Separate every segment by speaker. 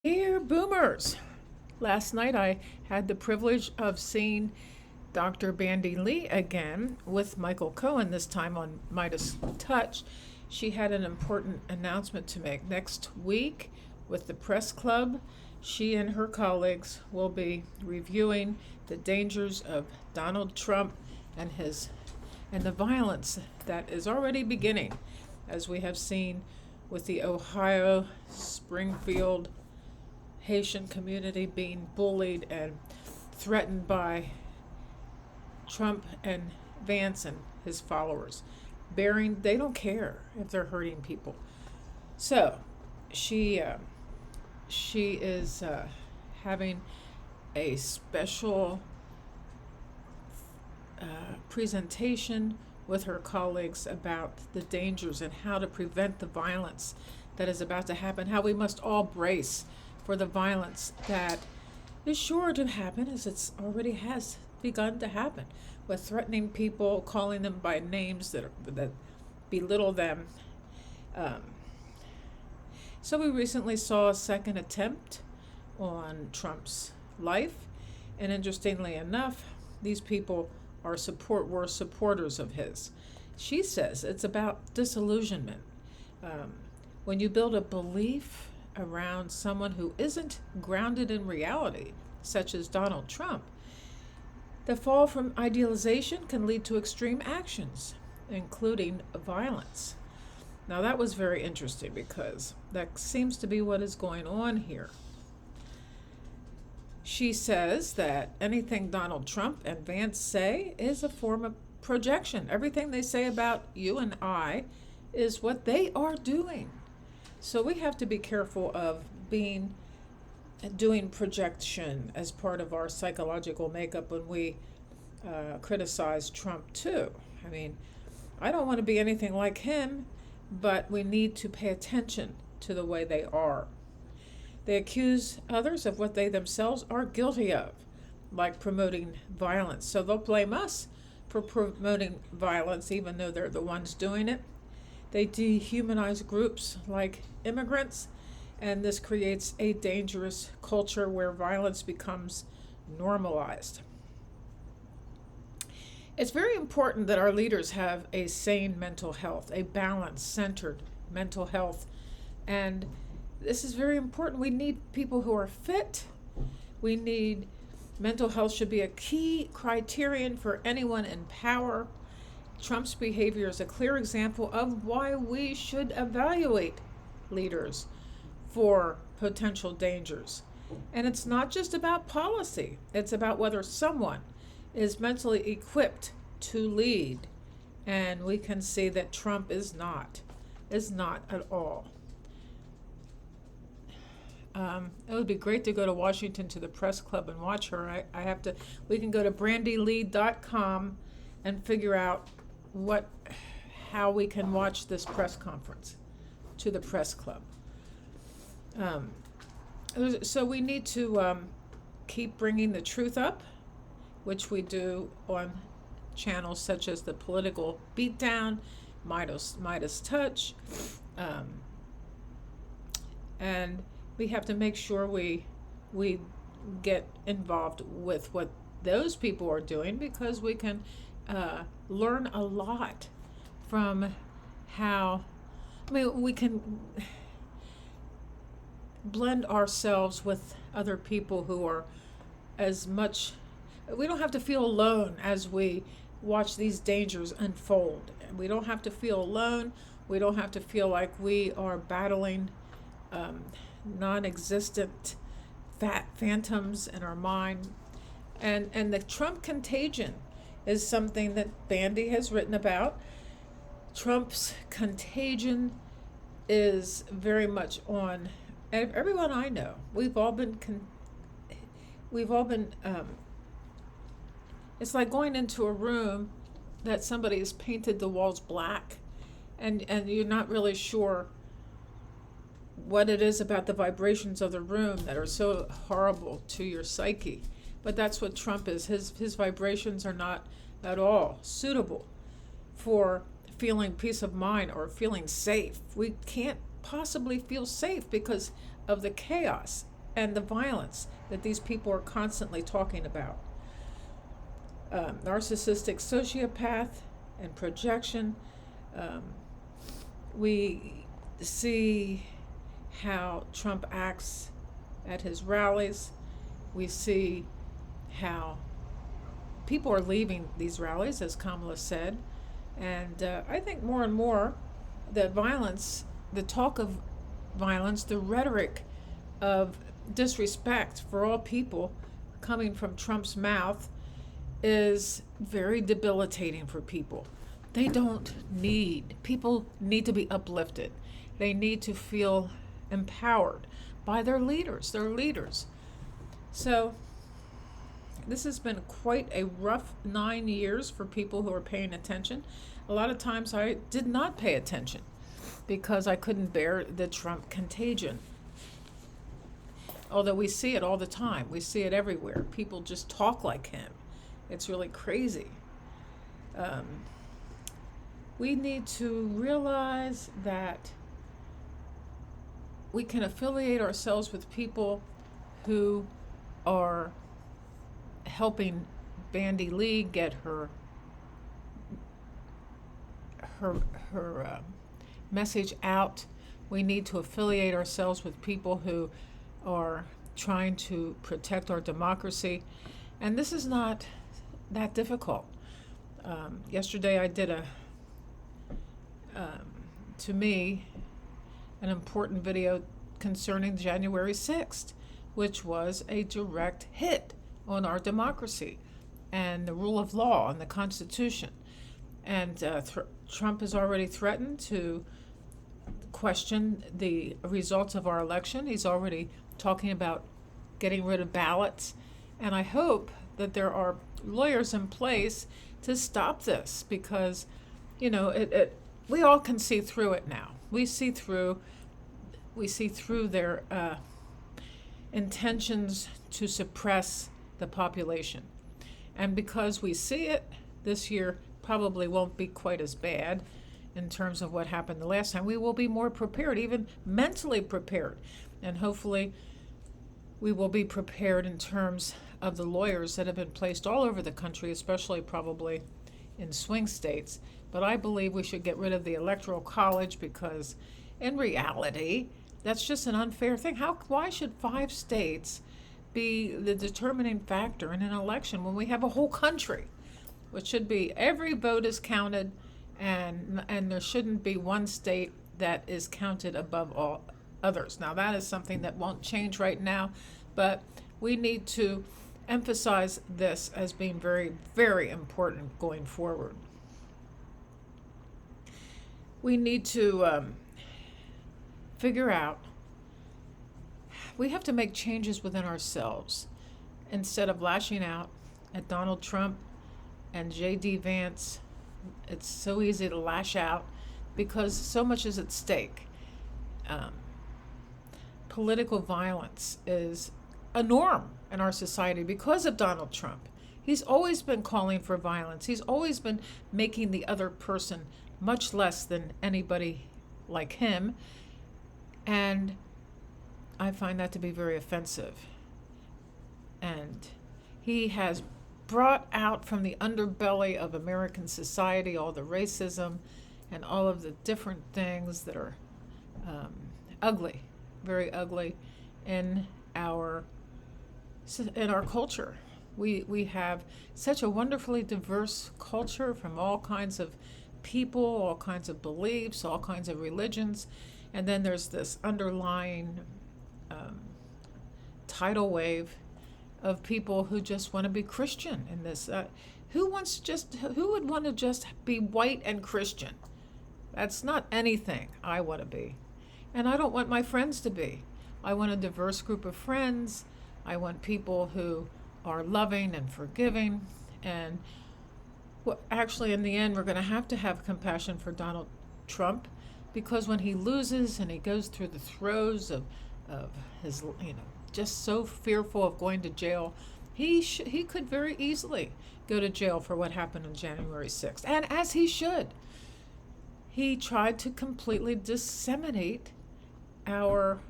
Speaker 1: Dear boomers, last night I had the privilege of seeing Dr. Bandy Lee again with Michael Cohen, this time on Midas Touch. She had an important announcement to make. Next week, with the press club, she and her colleagues will be reviewing the dangers of Donald Trump and the violence that is already beginning, as we have seen with the Ohio, Springfield, Haitian community being bullied and threatened by Trump and Vance and his followers. They don't care if they're hurting people. So she is having a special presentation with her colleagues about the dangers and how to prevent the violence that is about to happen, how we must all brace for the violence that is sure to happen, as it's already has begun to happen, with threatening people, calling them by names that belittle them. So we recently saw a second attempt on Trump's life, and interestingly enough, these people were supporters of his. She says it's about disillusionment. When you build a belief around someone who isn't grounded in reality, such as Donald Trump, the fall from idealization can lead to extreme actions, including violence. Now, that was very interesting because that seems to be what is going on here. She says that anything Donald Trump and Vance say is a form of projection. Everything they say about you and I is what they are doing. So we have to be careful of doing projection as part of our psychological makeup when we criticize Trump too. I mean, I don't want to be anything like him, but we need to pay attention to the way they are. They accuse others of what they themselves are guilty of, like promoting violence. So they'll blame us for promoting violence, even though they're the ones doing it. They dehumanize groups like immigrants, and this creates a dangerous culture where violence becomes normalized. It's very important that our leaders have a sane mental health, a balanced, centered mental health, and this is very important. We need people who are fit. Mental health should be a key criterion for anyone in power. Trump's behavior is a clear example of why we should evaluate leaders for potential dangers. And it's not just about policy. It's about whether someone is mentally equipped to lead. And we can see that Trump is not at all. It would be great to go to Washington to the press club and watch her. We can go to brandylee.com and figure out how we can watch this press conference to the press club. So we need to keep bringing the truth up, which we do on channels such as the Political Beatdown, Midas Touch, and we have to make sure we get involved with what those people are doing, because we can learn a lot from we can blend ourselves with other people who are we don't have to feel alone as we watch these dangers unfold. We don't have to feel alone. We don't have to feel like we are battling non-existent phantoms in our mind. And the Trump contagion is something that Bandy has written about. Trump's contagion is very much on everyone I know. We've all been it's like going into a room that somebody has painted the walls black, and you're not really sure what it is about the vibrations of the room that are so horrible to your psyche. But that's what Trump is. His vibrations are not at all suitable for feeling peace of mind or feeling safe. We can't possibly feel safe because of the chaos and the violence that these people are constantly talking about. Narcissistic sociopath and projection. We see how Trump acts at his rallies. We see how people are leaving these rallies, as Kamala said. And I think more and more that violence, the talk of violence, the rhetoric of disrespect for all people coming from Trump's mouth is very debilitating for people. People need to be uplifted. They need to feel empowered by their leaders, So this has been quite a rough 9 years for people who are paying attention. A lot of times I did not pay attention because I couldn't bear the Trump contagion. Although we see it all the time. We see it everywhere. People just talk like him. It's really crazy. We need to realize that we can affiliate ourselves with people who are helping Bandy Lee get her message out. We need to affiliate ourselves with people who are trying to protect our democracy. And this is not that difficult. Yesterday I did to me, an important video concerning January 6th, which was a direct hit on our democracy and the rule of law and the Constitution. And Trump has already threatened to question the results of our election. He's already talking about getting rid of ballots. And I hope that there are lawyers in place to stop this because, we all can see through it now. We see through their intentions to suppress the population. And because we see it, this year probably won't be quite as bad in terms of what happened the last time. We will be more prepared, even mentally prepared. And hopefully we will be prepared in terms of the lawyers that have been placed all over the country, especially probably in swing states. But I believe we should get rid of the Electoral College because in reality, that's just an unfair thing. Why should 5 states be the determining factor in an election when we have a whole country? Which should be every vote is counted and there shouldn't be one state that is counted above all others. Now that is something that won't change right now, but we need to emphasize this as being very, very important going forward. We need to figure out, we have to make changes within ourselves instead of lashing out at Donald Trump and J.D. Vance. It's so easy to lash out because so much is at stake. Political violence is a norm in our society because of Donald Trump. He's always been calling for violence. He's always been making the other person much less than anybody like him. And I find that to be very offensive. And he has brought out from the underbelly of American society all the racism and all of the different things that are ugly, very ugly in our culture. We have such a wonderfully diverse culture from all kinds of people, all kinds of beliefs, all kinds of religions, and then there's this underlying tidal wave of people who just want to be Christian in this. Who would want to just be white and Christian? That's not anything I want to be. And I don't want my friends to be. I want a diverse group of friends. I want people who are loving and forgiving. And actually, in the end, we're going to have compassion for Donald Trump because when he loses and he goes through the throes of his, just so fearful of going to jail, he could very easily go to jail for what happened on January 6th. And as he should. He tried to completely decimate our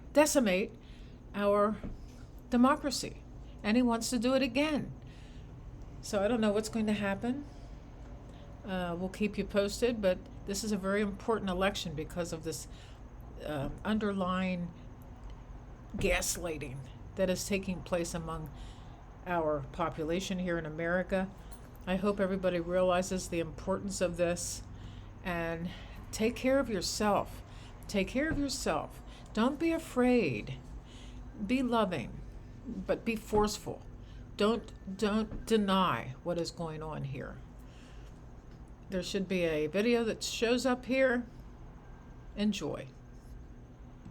Speaker 1: democracy, and he wants to do it again. So I don't know what's going to happen. We'll keep you posted, but this is a very important election because of this underlying gaslighting that is taking place among our population here in America. I hope everybody realizes the importance of this and take care of yourself. Take care of yourself. Don't be afraid. Be loving, but be forceful. Don't deny what is going on here. There should be a video that shows up here. Enjoy.